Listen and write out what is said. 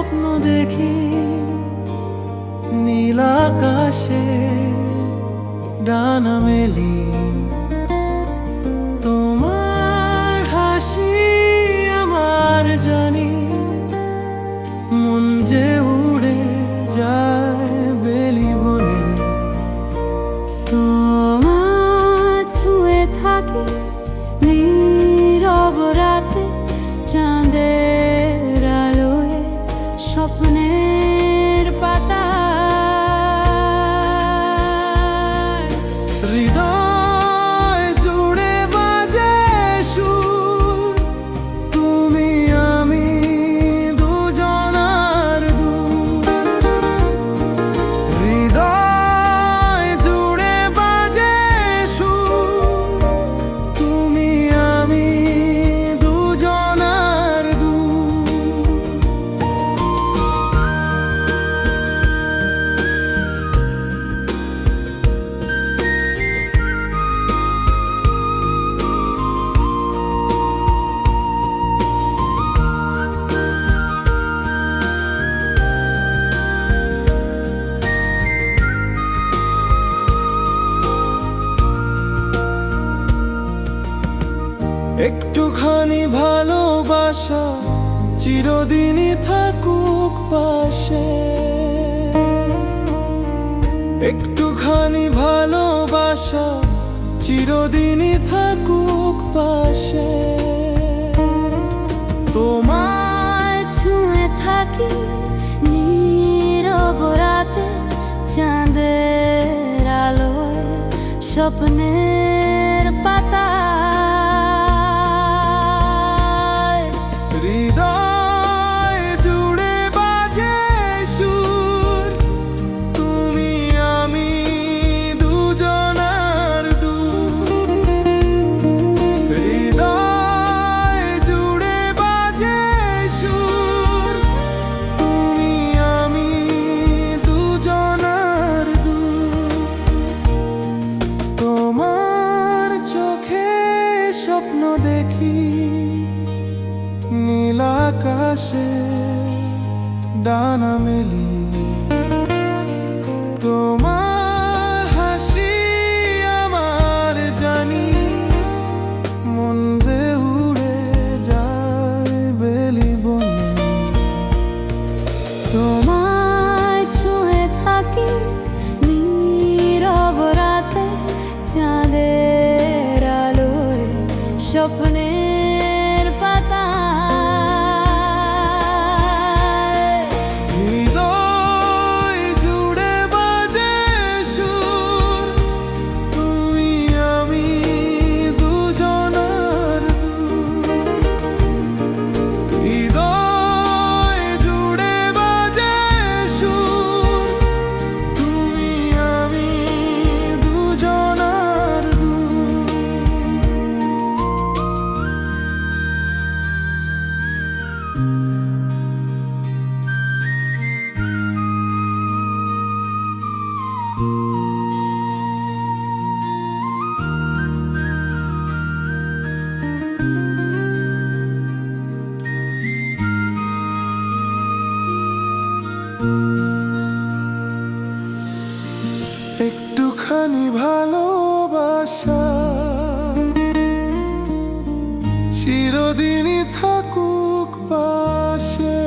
স্বপ্ন দেখি নীল আকাশে ডানা মেলি, তোমার হাসি আমার জানি, মন যে উড়ে যায় বেলি বনে। তোমার ছুঁয়ে থাকি নীরব রাতে, চাঁদের আলোয় স্বপ্নের পাতা। হৃদয় জুড়ে বাজে সুর, তুমি আমি দুজনার দূর। হৃদয় জুড়ে বাজে সুর, তুমি আমি দুজনার দূর। একটুখানি ভালোবাসা চিরদিনই থাকুক পাশে, একটুখানি ভালোবাসা চিরদিনই থাকুক পাশে। তোমায় ছুঁয়ে থাকি নীরব রাতে, চাঁদের আলোয় স্বপ্নের পাতা। হৃদয় জুড়ে বাজে সুর, তুমি আমি দুজনার দূর। হৃদয় জুড়ে বাজে সুর, তুমি আমি দুজনার দূর। তোমার চোখে স্বপ্ন দেখি নীল আকাশে ডানা মেলি, তোমার হাসি আমার জানি, মন যে উড়ে যায় বেলি বনে। তোমায় ছুঁয়ে থাকি নীরব রাতে, চাঁদের আলোয় স্বপ্নের পাতা। হৃদয় জুড়ে বাজে সুর, তুমি আমি দুজনার দূর। হৃদয় জুড়ে বাজে সুর, তুমি আমি দুজনার দূর। একটুখানি ভালোবাসা চিরদিনই থাকুক পাশে।